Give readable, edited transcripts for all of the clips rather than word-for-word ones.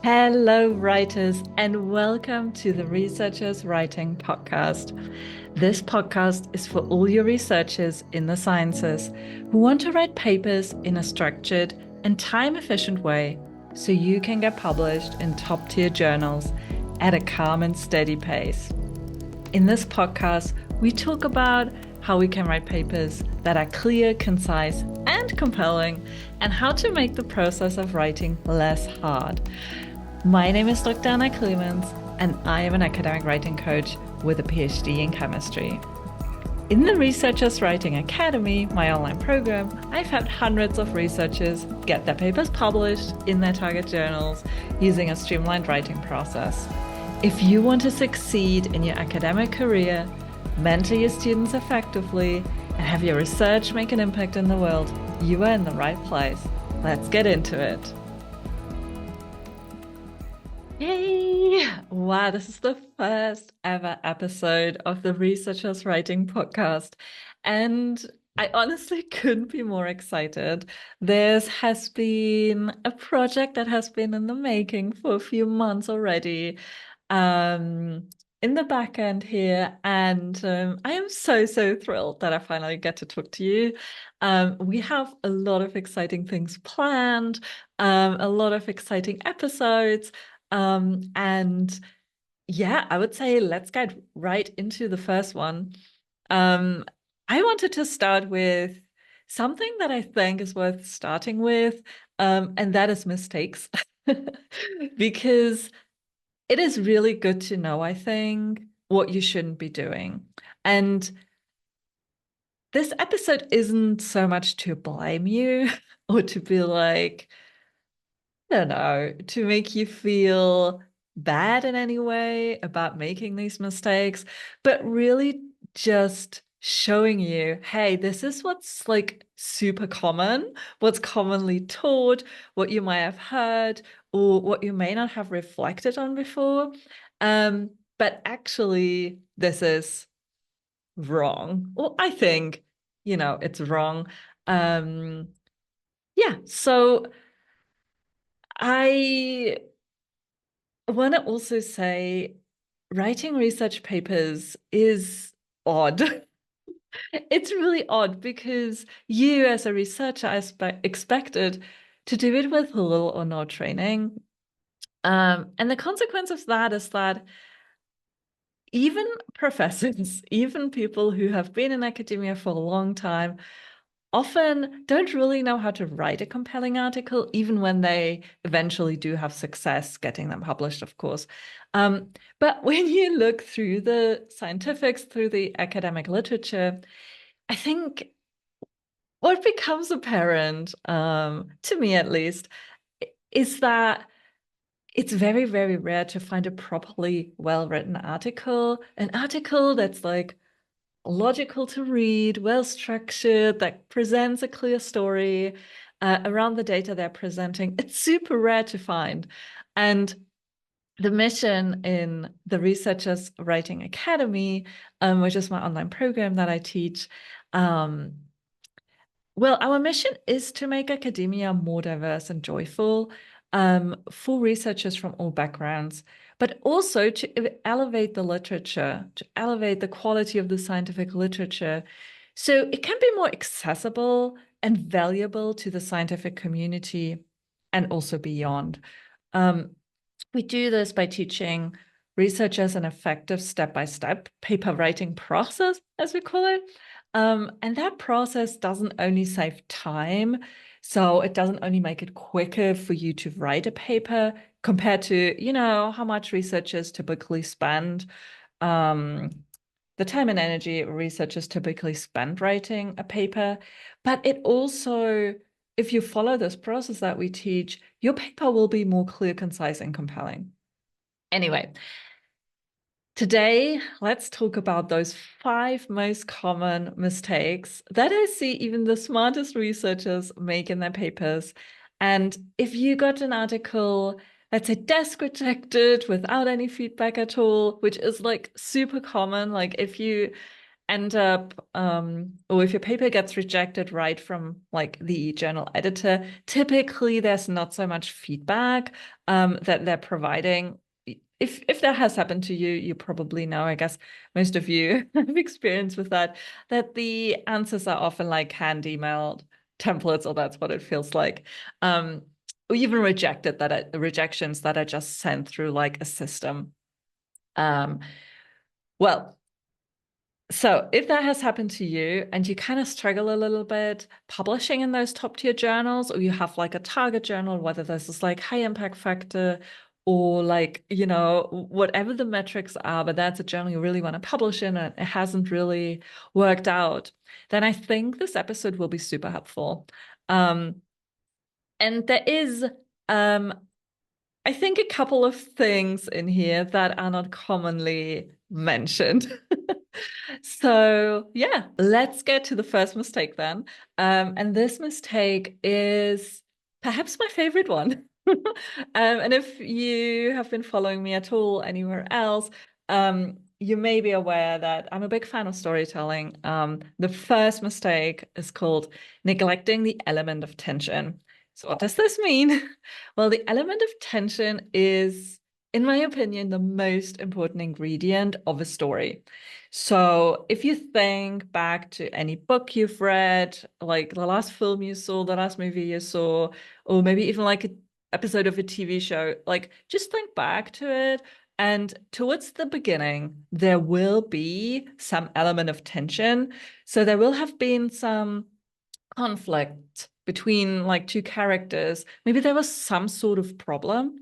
Hello, writers, and welcome to the Researchers Writing Podcast. This podcast is for all your researchers in the sciences who want to write papers in a structured and time efficient way so you can get published in top tier journals at a calm and steady pace. In this podcast, we talk about how we can write papers that are clear, concise, and compelling, and how to make the process of writing less hard. My name is Dr. Anna Clemens, and I am an academic writing coach with a PhD in chemistry. In the Researchers Writing Academy, my online program, I've helped hundreds of researchers get their papers published in their target journals using a streamlined writing process. If you want to succeed in your academic career, mentor your students effectively, and have your research make an impact in the world, you are in the right place. Let's get into it. Yay! Wow, this is the first ever episode of the Researchers Writing Podcast. And I honestly couldn't be more excited. This has been a project that has been in the making for a few months already, in the back end here. And I am so thrilled that I finally get to talk to you. We have a lot of exciting things planned, a lot of exciting episodes. And yeah, I would say let's get right into the first one. Um, I wanted to start with something that I think is worth starting with, and that is mistakes. Because it is really good to know, I think, what you shouldn't be doing. And this episode isn't so much to blame you or to be like, I don't know, to make you feel bad in any way about making these mistakes, but really just showing you, hey, this is what's like super common, what's commonly taught, what you might have heard, or what you may not have reflected on before. But actually, this is wrong. Well, I think, it's wrong. Um, yeah, so I want to also say writing research papers is odd. It's really odd because you, as a researcher, are expected to do it with little or no training. And the consequence of that is that even professors, even people who have been in academia for a long time, often don't really know how to write a compelling article, even when they eventually do have success getting them published, of course. But when you look through the scientifics, through the academic literature, I think what becomes apparent, to me at least, is that it's very rare to find a properly well-written article, an article that's like logical to read, well structured, that presents a clear story around the data they're presenting. It's super rare to find. And the mission in the Researchers Writing Academy, which is my online program that I teach, well, our mission is to make academia more diverse and joyful for researchers from all backgrounds, but also to elevate the literature, to elevate the quality of the scientific literature so it can be more accessible and valuable to the scientific community and also beyond. Um, we do this by teaching researchers an effective step-by-step paper writing process, as we call it. And that process doesn't only save time, so it doesn't only make it quicker for you to write a paper compared to, how much researchers typically spend, the time and energy researchers typically spend writing a paper, but it also, if you follow this process that we teach, your paper will be more clear, concise, and compelling. Anyway, today, let's talk about those 5 most common mistakes that I see even the smartest researchers make in their papers. And if you got an article, let's say desk rejected without any feedback at all, which is like super common, like if you end up, or if your paper gets rejected right from like the journal editor, typically there's not so much feedback that they're providing. If that has happened to you, you probably know, I guess most of you have experience with that, that the answers are often like hand emailed templates, or that's what it feels like. Or even rejections that are just sent through like a system. Um, well, so if that has happened to you and you kind of struggle a little bit publishing in those top tier journals, or you have like a target journal, whether this is like high impact factor or like, whatever the metrics are, but that's a journal you really want to publish in and it hasn't really worked out, then I think this episode will be super helpful. Um, and there is, um, I think, a couple of things in here that are not commonly mentioned. So, yeah, let's get to the first mistake then. And this mistake is perhaps my favorite one. And if you have been following me at all anywhere else, you may be aware that I'm a big fan of storytelling. The first mistake is called neglecting the element of tension. So, what does this mean? Well, the element of tension is, in my opinion, the most important ingredient of a story. So if you think back to any book you've read, like the last film you saw, the last movie you saw, or maybe even like an episode of a TV show, like just think back to it. And towards the beginning, there will be some element of tension. So there will have been some conflict between like two characters. Maybe there was some sort of problem.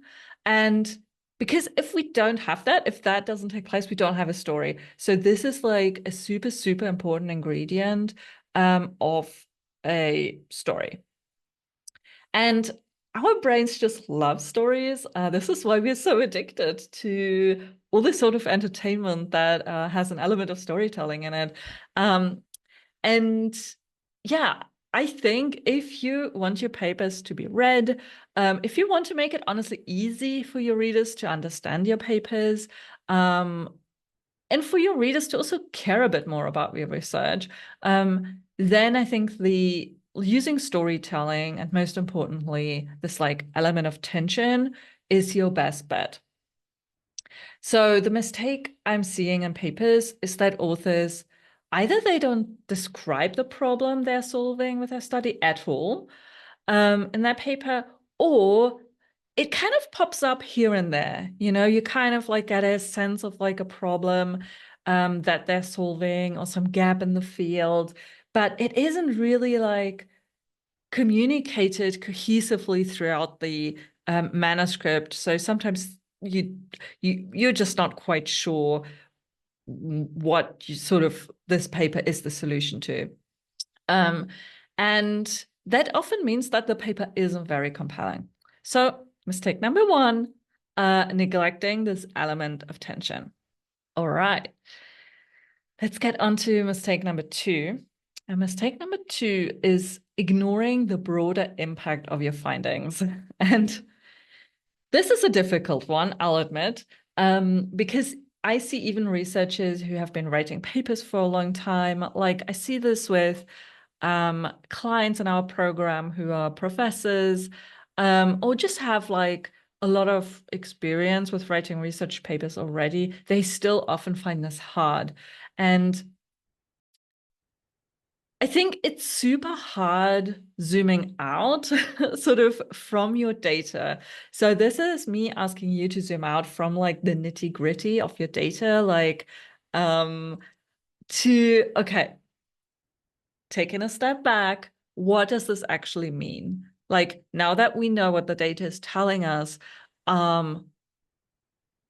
And because if we don't have that, if that doesn't take place, we don't have a story. So this is like a super, super important ingredient of a story. And our brains just love stories. This is why we're so addicted to all this sort of entertainment that has an element of storytelling in it. Um, and yeah, I think if you want your papers to be read, if you want to make it honestly easy for your readers to understand your papers, and for your readers to also care a bit more about your research, then I think the using storytelling and most importantly, this like element of tension is your best bet. So the mistake I'm seeing in papers is that authors either they don't describe the problem they're solving with their study at all in their paper, or it kind of pops up here and there. You kind of like get a sense of like a problem that they're solving or some gap in the field, but it isn't really like communicated cohesively throughout the manuscript. So sometimes you're just not quite sure what sort of this paper is the solution to. Um, and that often means that the paper isn't very compelling. So mistake number one, neglecting this element of tension. All right, let's get on to mistake number two. And mistake number two is ignoring the broader impact of your findings. And this is a difficult one, I'll admit, because I see even researchers who have been writing papers for a long time. Like I see this with clients in our program who are professors, or just have like a lot of experience with writing research papers already. They still often find this hard. And I think it's super hard zooming out sort of from your data. So this is me asking you to zoom out from like the nitty-gritty of your data, like um okay, taking a step back, what does this actually mean? Like now that we know what the data is telling us,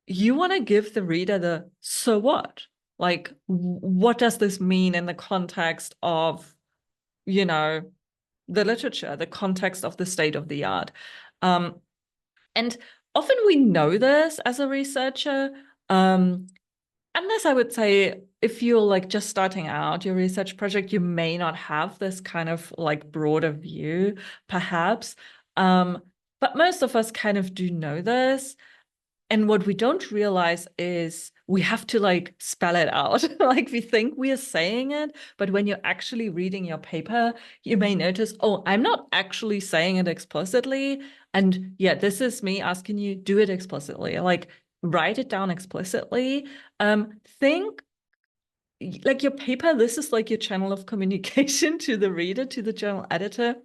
you want to give the reader the so what? Like, what does this mean in the context of, you know, the literature, the context of the state of the art? Um, and often we know this as a researcher, unless I would say if you're like just starting out your research project, you may not have this kind of like broader view, perhaps. But most of us kind of do know this. And what we don't realize is we have to like spell it out. Like we think we are saying it, but when you're actually reading your paper, you may notice, oh, I'm not actually saying it explicitly. And yeah, this is me asking you, do it explicitly. Like write it down explicitly. Think like your paper, this is like your channel of communication to the reader, to the journal editor.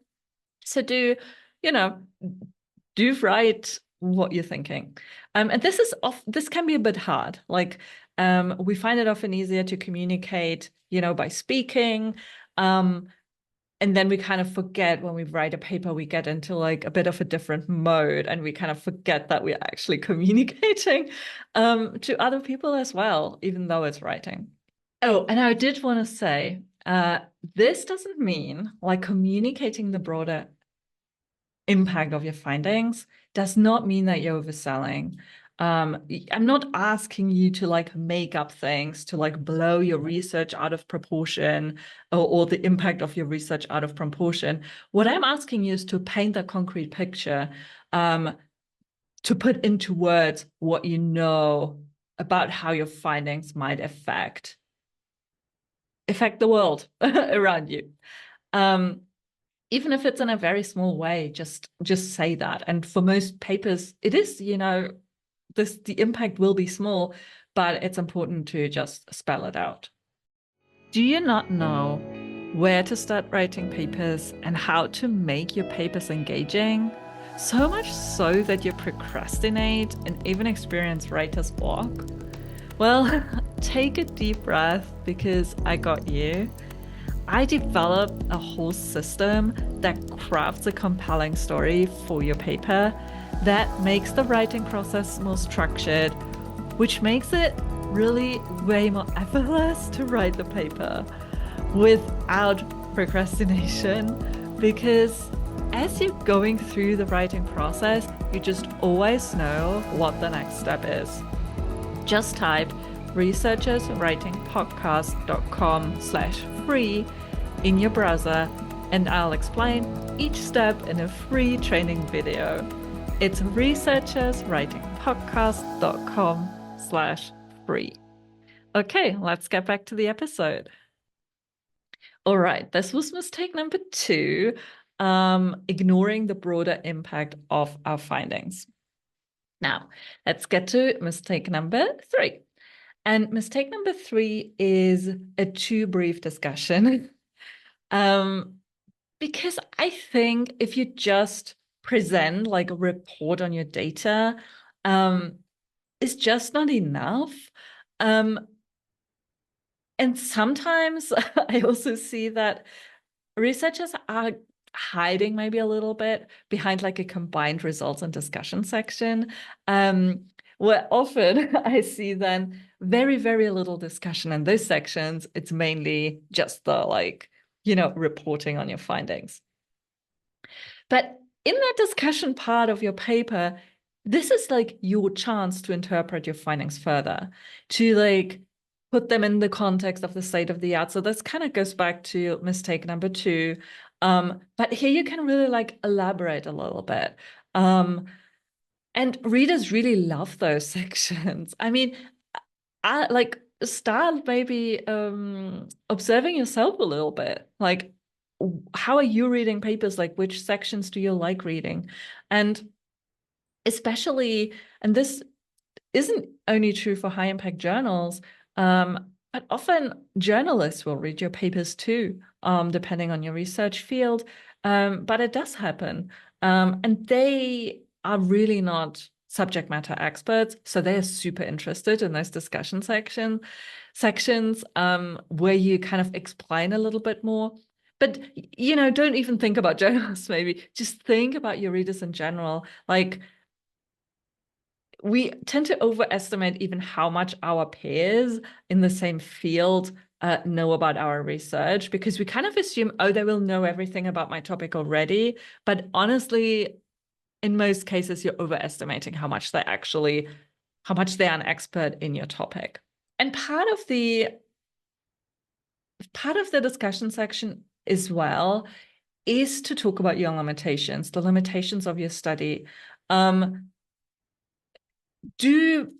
So you know, do write what you're thinking. And this can be a bit hard. Like we find it often easier to communicate, by speaking. And then we kind of forget when we write a paper, we get into like a bit of a different mode and we kind of forget that we're actually communicating to other people as well, even though it's writing. Oh, and I did want to say, this doesn't mean like communicating the broader impact of your findings does not mean that you're overselling. I'm not asking you to like make up things to like blow your research out of proportion or the impact of your research out of proportion. What I'm asking you is to paint a concrete picture, to put into words what you know about how your findings might affect the world around you. Even if it's in a very small way, just say that. And for most papers, it is, the impact will be small, but it's important to just spell it out. Do you not know where to start writing papers and how to make your papers engaging? So much so that you procrastinate and even experience writer's block? Well, take a deep breath because I got you. I developed a whole system that crafts a compelling story for your paper that makes the writing process more structured, which makes it really way more effortless to write the paper without procrastination. Because as you're going through the writing process, you just always know what the next step is. Just type researcherswritingpodcast.com/free in your browser and I'll explain each step in a free training video. It's researcherswritingpodcast.com/free. Okay, let's get back to the episode. All right, this was mistake number 2, ignoring the broader impact of our findings. Now, let's get to mistake number 3. And mistake number 3 is a too brief discussion. Because I think if you just present like a report on your data, it's just not enough. And sometimes I also see that researchers are hiding maybe a little bit behind like a combined results and discussion section, where often I see then very, very little discussion in those sections. It's mainly just the reporting on your findings. But in that discussion part of your paper, this is like your chance to interpret your findings further, to like put them in the context of the state of the art. So this kind of goes back to mistake number 2. But here you can really like elaborate a little bit. And readers really love those sections. I mean, I like start maybe observing yourself a little bit. Like, how are you reading papers? Like, which sections do you like reading? And especially, and this isn't only true for high impact journals, but often journalists will read your papers too, depending on your research field. But it does happen. And they are really not subject matter experts, so they're super interested in those discussion sections where you kind of explain a little bit more. But don't even think about journalists, maybe just think about your readers in general. Like, we tend to overestimate even how much our peers in the same field know about our research, because we kind of assume, oh, they will know everything about my topic already. But honestly, in most cases, you're overestimating how much they're an expert in your topic. And part of the discussion section as well is to talk about your limitations, the limitations of your study. do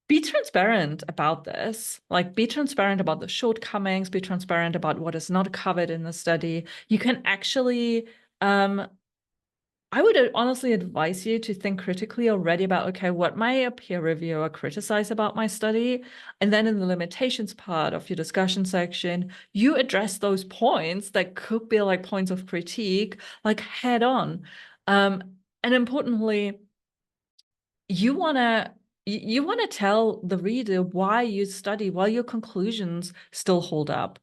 be transparent about this. Like, be transparent about the shortcomings, be transparent about what is not covered in the study. You can actually, I would honestly advise you to think critically already about, okay, what might a peer reviewer criticize about my study? And then in the limitations part of your discussion section, you address those points that could be like points of critique, like head on. And importantly, you want to you want to tell the reader why you study, why your conclusions still hold up.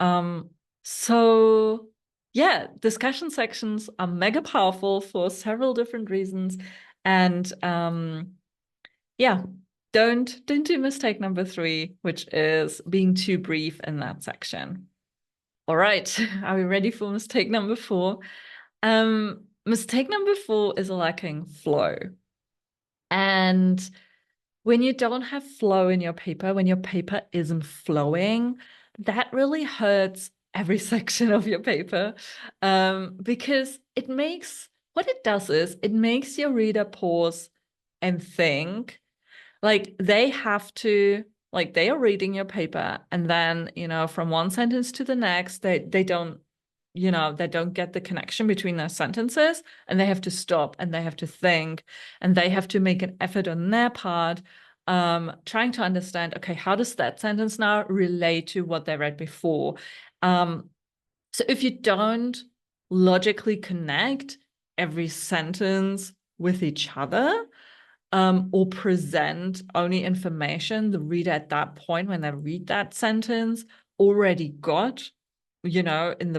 Um, so yeah, discussion sections are mega powerful for several different reasons. And yeah, don't do mistake number 3, which is being too brief in that section. All right, are we ready for mistake number 4? Mistake number 4 is lacking flow. And when you don't have flow in your paper, when your paper isn't flowing, that really hurts every section of your paper, because what it does is it makes your reader pause and think. Like, they have to, like, they are reading your paper, and then, from one sentence to the next, they don't, they don't get the connection between their sentences, and they have to stop, and they have to think, and they have to make an effort on their part, trying to understand, okay, how does that sentence now relate to what they read before? So if you don't logically connect every sentence with each other, or present only information the reader at that point when they read that sentence already got, in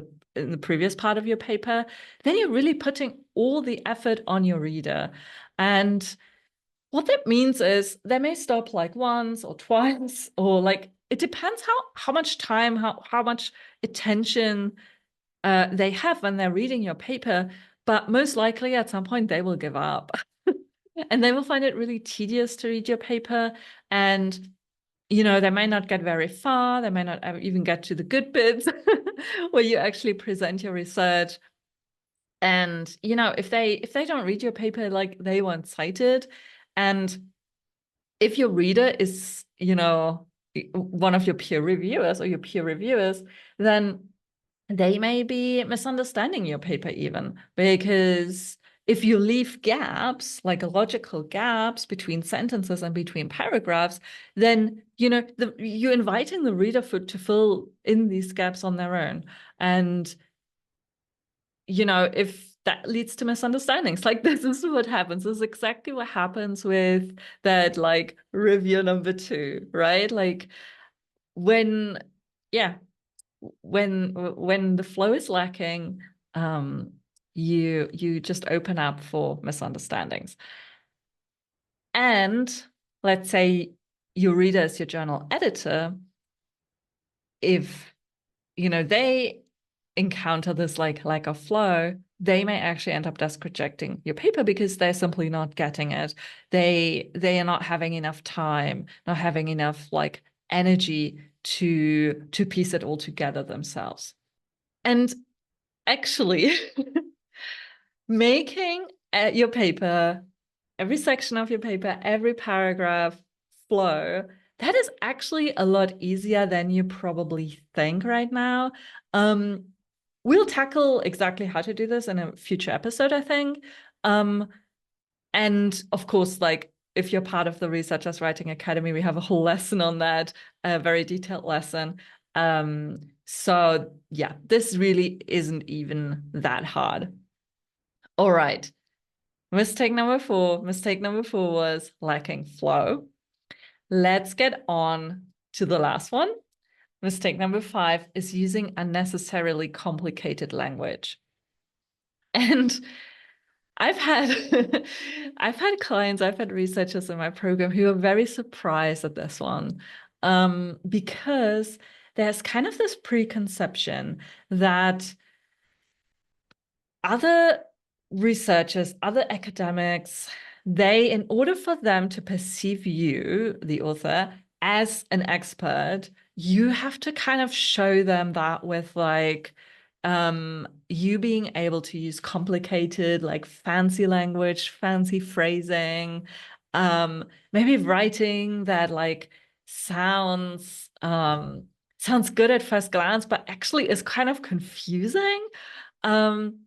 the previous part of your paper, then you're really putting all the effort on your reader. And what that means is they may stop like once or twice, or like it depends how much time, how much attention they have when they're reading your paper. But most likely at some point they will give up. And they will find it really tedious to read your paper. And, they may not get very far. They may not even get to the good bits where you actually present your research. And, if they don't read your paper, like, they won't cite it. And if your reader is, one of your peer reviewers or your peer reviewers, then they may be misunderstanding your paper even, because if you leave gaps, like logical gaps between sentences and between paragraphs, then you're inviting the reader to fill in these gaps on their own. And if that leads to misunderstandings, like, this is what happens. This is exactly what happens with that, like, review number 2, right? Like, when yeah when the flow is lacking, you just open up for misunderstandings. And let's say your reader is your journal editor. If they encounter this like lack of flow, they may actually end up desk rejecting your paper because they're simply not getting it. They are not having enough time, not having enough like energy to piece it all together themselves. And actually, making your paper, every section of your paper, every paragraph flow, that is actually a lot easier than you probably think right now. Um, we'll tackle exactly how to do this in a future episode, I think. And of course, like, if you're part of the Researchers Writing Academy, we have a whole lesson on that, a very detailed lesson. So yeah, this really isn't even that hard. All right. Mistake number 4. Mistake number 4 was lacking flow. Let's get on to the last one. Mistake number 5 is using unnecessarily complicated language. And I've had I've had clients, I've had researchers in my program who are very surprised at this one, because there's kind of this preconception that other researchers, other academics, in order for them to perceive you, the author, as an expert, you have to kind of show them that with like you being able to use complicated, like fancy language, fancy phrasing, Maybe writing that like sounds good at first glance, but actually is kind of confusing. Um,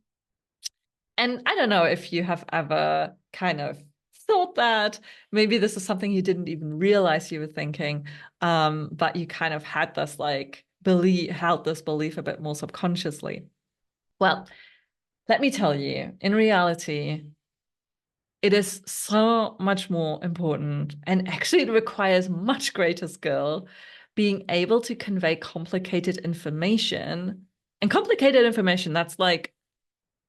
and I don't know if you have ever kind of thought that maybe this is something you didn't even realize you were thinking, but you kind of had this like held this belief a bit more subconsciously. Well, let me tell you, in reality, it is so much more important, and actually it requires much greater skill being able to convey complicated information. And complicated information, that's like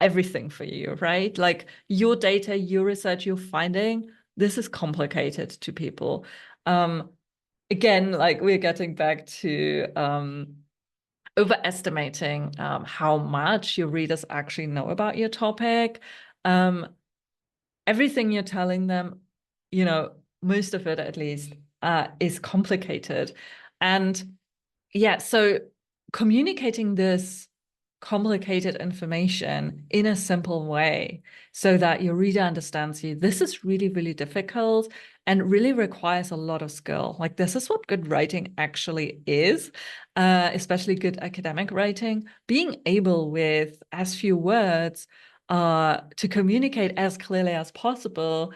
everything for you, right? Like your data, your research, your finding, this is complicated to people. Um, Again, like we're getting back to overestimating how much your readers actually know about your topic. Um, Everything you're telling them, most of it at least, is complicated. And yeah, so communicating this complicated information in a simple way so that your reader understands you, this is really, really difficult and really requires a lot of skill. Like, this is what good writing actually is, especially good academic writing. Being able, with as few words, to communicate as clearly as possible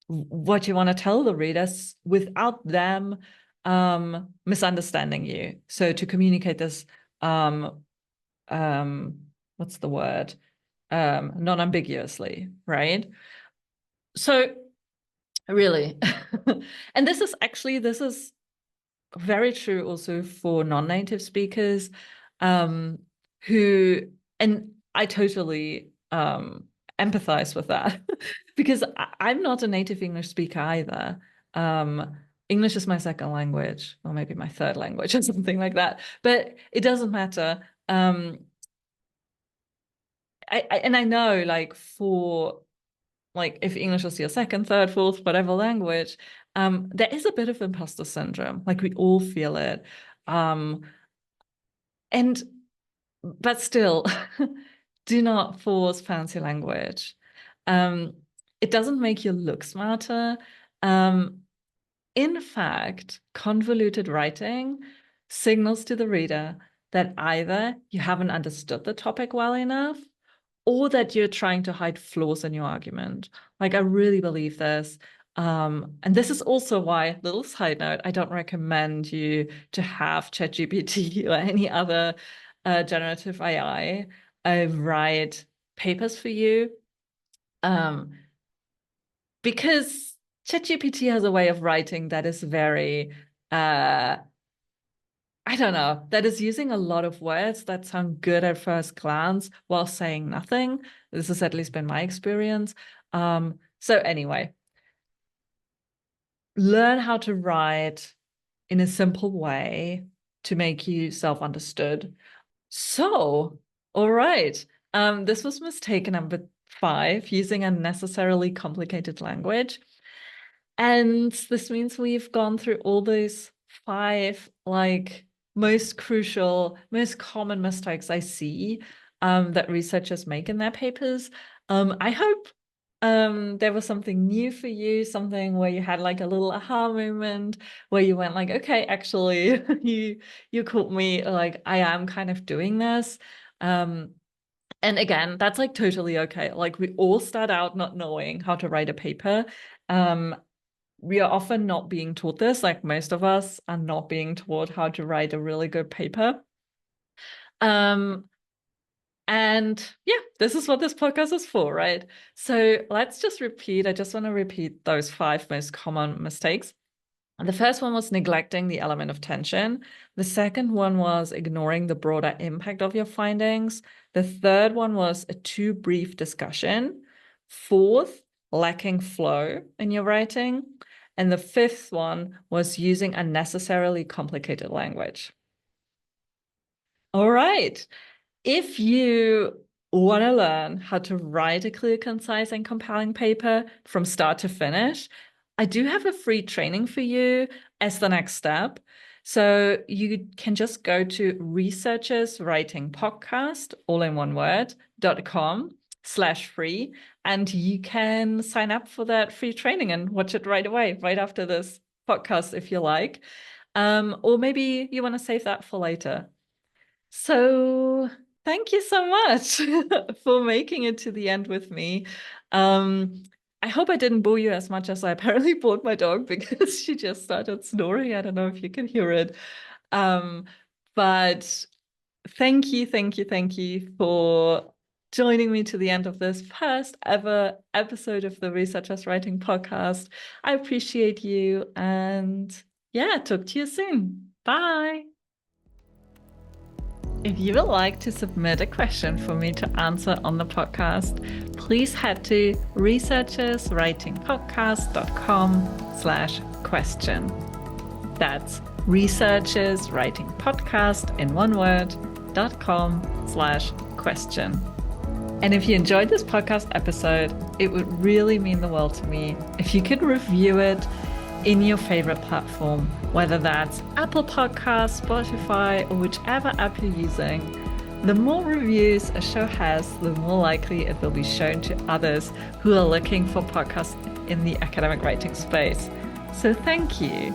what you want to tell the readers without them misunderstanding you. So to communicate this, um, what's the word? Non-ambiguously, right? So really, and this is very true also for non-native speakers, um, who, and I totally empathize with that because I'm not a native English speaker either. Um, English is my second language, or maybe my third language, or something like that. But it doesn't matter. And I know, like, for like if English is your second, third, fourth, whatever language, there is a bit of imposter syndrome. Like, we all feel it. Um, and but still, do not force fancy language. Um, it doesn't make you look smarter. Um, in fact, convoluted writing signals to the reader that either you haven't understood the topic well enough, or that you're trying to hide flaws in your argument. Like, I really believe this. And this is also why, little side note, I don't recommend you to have ChatGPT or any other generative AI write papers for you. Um, because ChatGPT has a way of writing that is very, I don't know, that is using a lot of words that sound good at first glance while saying nothing. This has at least been my experience. So anyway, learn how to write in a simple way to make you self-understood. So, all right. This was mistake number 5, using unnecessarily complicated language. And this means we've gone through all those 5 like most crucial, most common mistakes I see that researchers make in their papers. I hope there was something new for you, something where you had like a little aha moment where you went like, okay, actually, you caught me, like I am kind of doing this. Um, and again, that's like totally okay. Like, we all start out not knowing how to write a paper. Um, we are often not being taught this. Like, most of us are not being taught how to write a really good paper. Um, and yeah, this is what this podcast is for, right? So let's just repeat. I just want to repeat those 5 most common mistakes. The first one was neglecting the element of tension. The second one was ignoring the broader impact of your findings. The third one was a too brief discussion. Fourth, lacking flow in your writing. And the fifth one was using unnecessarily complicated language. All right. If you want to learn how to write a clear, concise, and compelling paper from start to finish, I do have a free training for you as the next step. So you can just go to researcherswritingpodcast, all in one word, .com /free, and you can sign up for that free training and watch it right away, right after this podcast, if you like. Or maybe you want to save that for later. So thank you so much for making it to the end with me. I hope I didn't bore you as much as I apparently bored my dog, because she just started snoring. I don't know if you can hear it. But thank you for joining me to the end of this first ever episode of the Researchers Writing Podcast. I appreciate you, and yeah, talk to you soon. Bye. If you would like to submit a question for me to answer on the podcast, please head to researcherswritingpodcast.com/question. That's researcherswritingpodcast in one word.com/question. And if you enjoyed this podcast episode, it would really mean the world to me if you could review it in your favorite platform, whether that's Apple Podcasts, Spotify, or whichever app you're using. The more reviews a show has, the more likely it will be shown to others who are looking for podcasts in the academic writing space. So thank you.